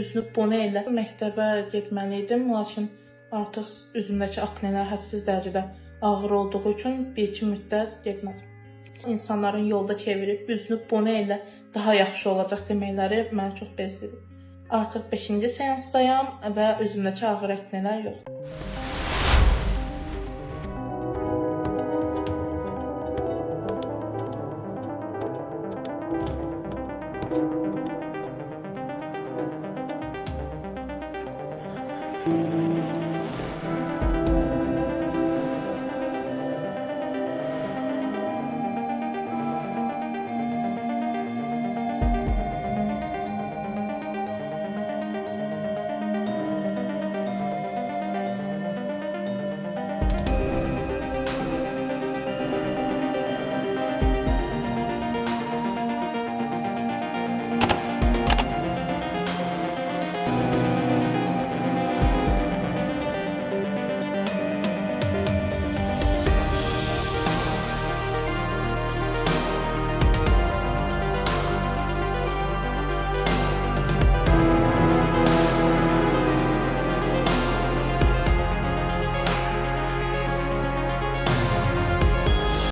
Üzünü bone ilə məktəbə getməli idim, lakin artıq üzümdəki aknelər hədsiz dərəcədə ağır olduğu üçün 1-2 müddət getmədim. İnsanların yolda çevirib üzünü bone ilə daha yaxşı olacaq deməkləri məni çox bezdirir. Artıq 5-ci seansdayam və üzümdəki ağır aknelər yoxdur. Thank you.